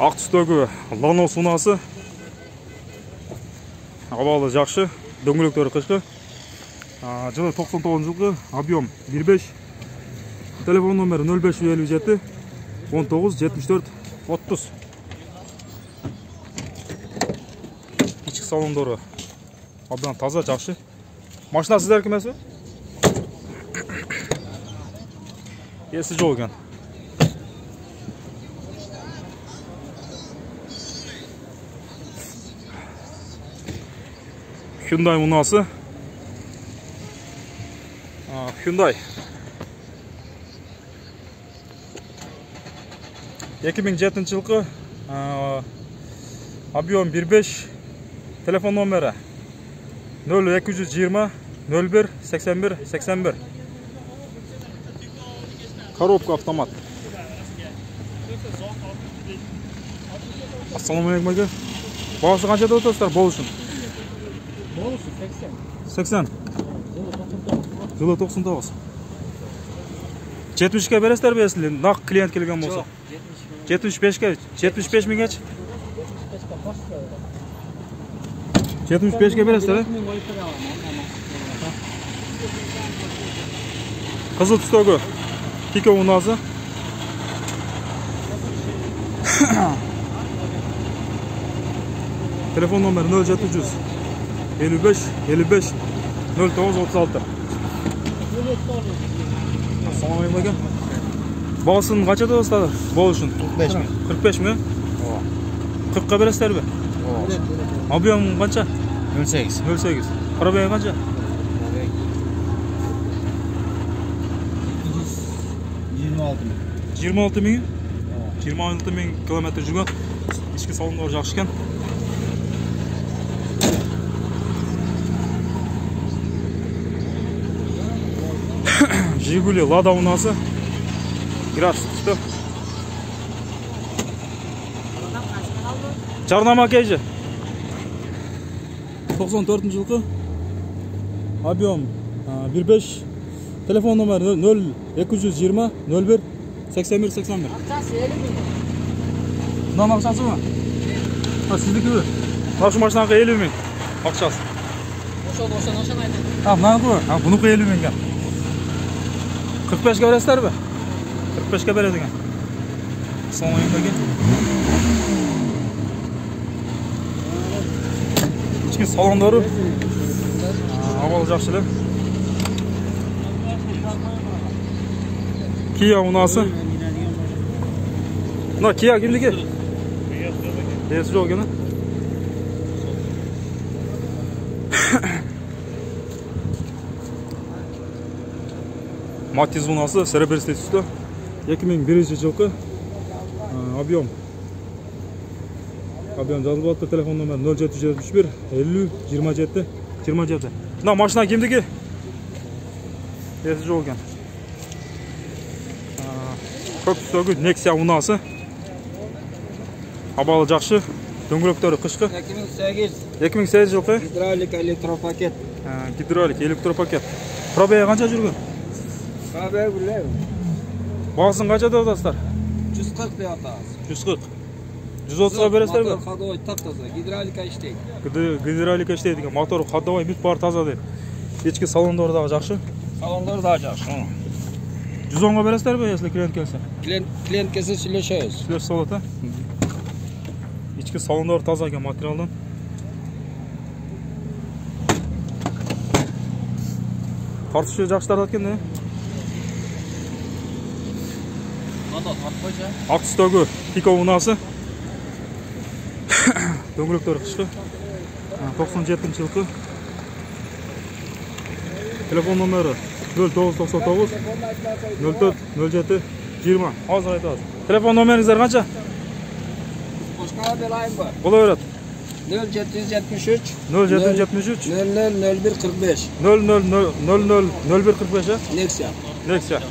Ақ түстегі Lanos унасы. Абалы жақшы, дөңгелектері қышқы. Жылы 99 жылғы, объем 1.5. Телефон номері 0557 19 74 30. İçki салондары абдан таза, жақшы. Машина сіздер кімесі? Есі жол екен. Hyundai унасы. Hyundai 2007 жылғы, объем 1.5, телефон номері 0220 01 81 81. Коробка автомат. Ассаламалейкум. Бағасы қаншада отырсыздар бол үшін? Бол үшін 80. Жылы 99. 70-ке бересіздер бе есілі? Нақ клиент келген болса? 75-ке? 75 меңгеч? 75-ке бересіздер? Қызыл түстегі Kiko унасы. Телефон номері 0700 55 55 09 36. Ассаламалейкум. Бағасын қаншада достар? Бол үшін 45 мың. 45 мың? 40-қа бересіздер бе? Объем қанша? 08. 08. Пробег қанша? 26 мың? 26 мың километр жүрген. İçki салондары жақсы екен. Жигули Лада унасы. Граф түсті. Жарнама кейжі. 94 жылғы. Объем 1.5. Телефон номері 0220 01 81 81. Ақшасы 50 мың. Мынаның ақшасы ма? Сіздікі бе? Мына машинаға 50 мың ақшасы. Ошан айтып. Мынаны ғой? Бұныкі 50 мыңға. 45-ке бересіздер бе? 45-ке береді екен. Ассаламалейкум. İçki салондары абалы жақшылы. Kia унасы. Мына Kia кімдікі? Есі жоқ екен. Matiz унасы, серебристый түсті. 2001 жылғы. Объем жазылып атты. Телефон номері 0771 50 27 27. Мына машина кімдікі? Есі жоқ екен. Көк түстегі Nexia унасы. Абалы жақшы, дөңгелектері қышқы. 2008 жылғы. Гидравлика электропакет. Гидравлик электропакет. Пробег қанша жүрген? Пробег білем. Бағасын қаншада достар? 140 деп атамыз. 140. 130-ға бересіздер бе? Мотор ходовой тап-таза, гидравлика іштейді. Гидравлика іштейді екен. Мотор ходовой бүт бар таза дейді. İçki салондары дағы жақшы. Салондары да жақсы. 110-ға бересіздер бе, если клиент келсе? Клиент келсе сөйлесеміз. Сөйлесіп салады. İçki салондары таза екен материалдан. Тартышы жақсы тартады екен, не? Ақ түстегі Kiko унасы. Дөңгелектері қышқы. 97 жылғы. Телефон номері 0999 04 07 20. Азыр айтасыз. Телефон номеріңіздер қанша? Қошқаға белайым бар. Бола береді. 0773 0773 00 01 45. 00 00 01 45. Nexia.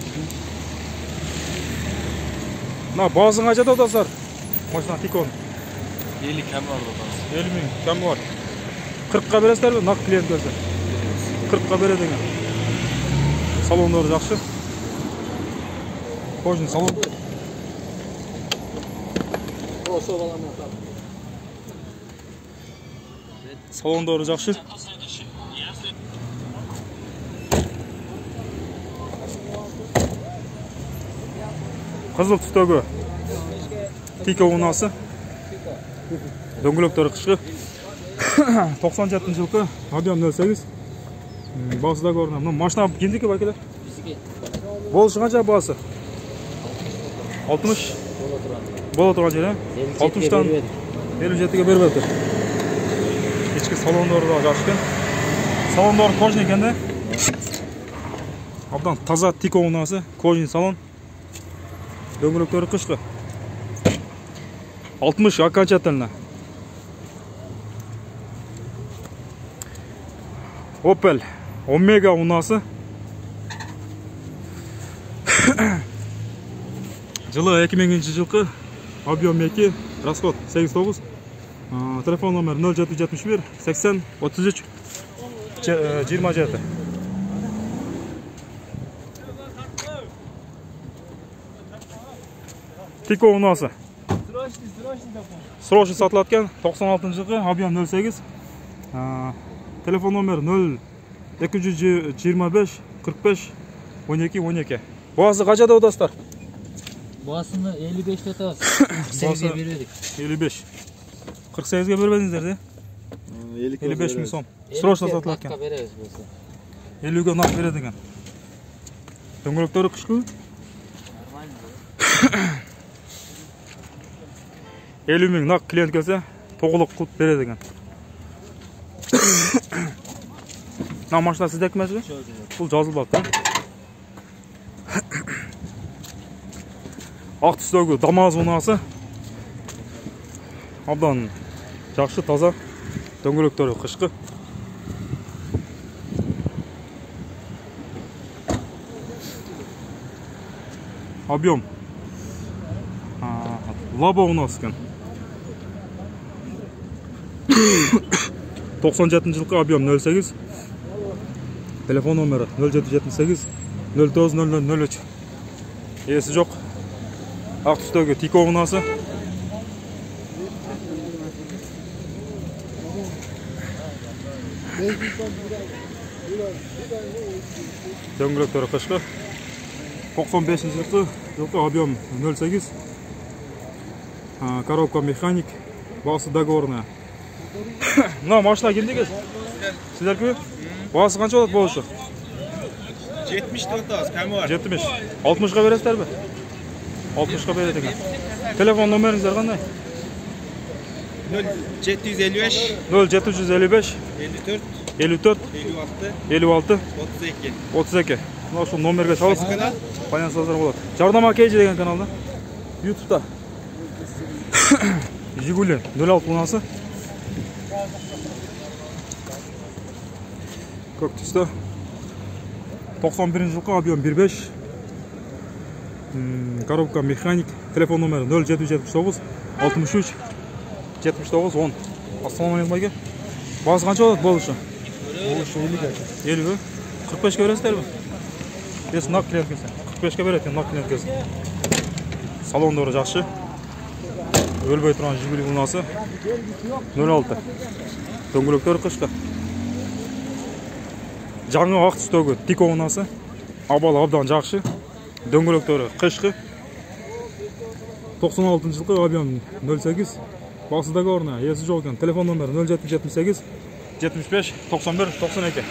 Мына бағасын қаншада достар? Машина Kiko'nun. 50 кәм бар достар. 50 мың кәм бар. 40-қа бересіздер бе? Нақ клиент келсе. 40-қа береді екен. Салондары жақсы. Кожаный салон. Ошо баланы атам. Салондору жакшы. Кызыл түстөгү Тико унасы. Дөңгөлөктөрү кышкы. 97-жылкы, объем 08. Басыда көрүнөт. Мына машина кимдики байкелер? Биздики. Болушу канча баасы? 60. Боло турган жер, 60-тан 57-ге берип атат. Ички салондору да жакшы экен. Салондору кожный экен да. Абдан таза Тико унасы, кожный салон. Дөңгөлөктөрү кышкы. 60 окончательно. Opel Omega унасы. Жылы 2000-жылкы, объем 2, расход 8-9. Телефон номер 0771 80 33 27. Тико унасы. Срочный сатылат экен, 96-жылкы, объем 08. Телефон номер 0225 45 12 12. Баасы қаншада достар? Басыны 55 атабыз. 48-ге бердик. 55. 48-ге бербедиңиздер де? 55 миң сом. Срочно сатылат экен. 50-ге нак берет экен. Дөңгөлөктөрү кышкы. 50 миң нак клиент келсе, тоголук кылып берет экен. Мына машина сиздеки эмеспи? Бул жазылбапты. Ак түстөгү ДАМАЗ унасы. Абдан жакшы, таза. Дөңгөлөктөрү кышкы. Объем Лабо унасы экен. 97-жылкы, объем 08. Телефон номері 0778 09 0003. Есі жоқ. Ақ түстегі Тико унасы. Дөңгөлөктөрү кышкы. 95-жылкы, объем 08. Коробка механик. Басы договорная. Мына машина кимдики? Сиздерби? Басы канча болот болушу? 70 тотабыз, ками бар? 70. 60-га бересиздерби? 60-га берет экен. Телефон номериңиздер кандай? 0755 0755 54 54 56 56 32. 32. Мына ушул номерге чалып, байланышыңыздар болот. Жардама Кейджи деген каналда. YouTube'да. Жигули 06 унасы. Көк түсті. 91-жылкы, объем 15. Коробка механик. Телефон номері 0779 63 79 10. Ассаламу алейкум байке. Басы қанша болады болушы? Болушу 50-ге. 50-ге? 45-ге бересіздер бі? Есі нақ клиент келсе. 45-ге береді, нақ клиент келсе. Салондоры жақшы. Өлбей тұрған Жигули унасы. 06. Дөңгөлөктөрү кышкы. Жаңы ак түстөгү Тико унасы. Абал абдан жакшы. Дөңгөлөктөрү кышкы. 96-жылкы, объем 08. Басы договорная, есі жок экен. Телефон номері 0778 75 91 92.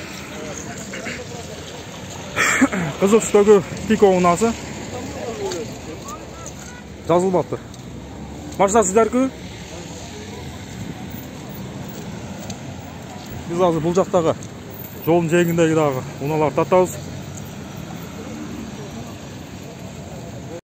Кызыл түстөгү Тико унасы. Жазылбапты. Машина сиздерки? Биз азыр бул жактагы жолдун жээгиндеги дагы унааларды тартабыз.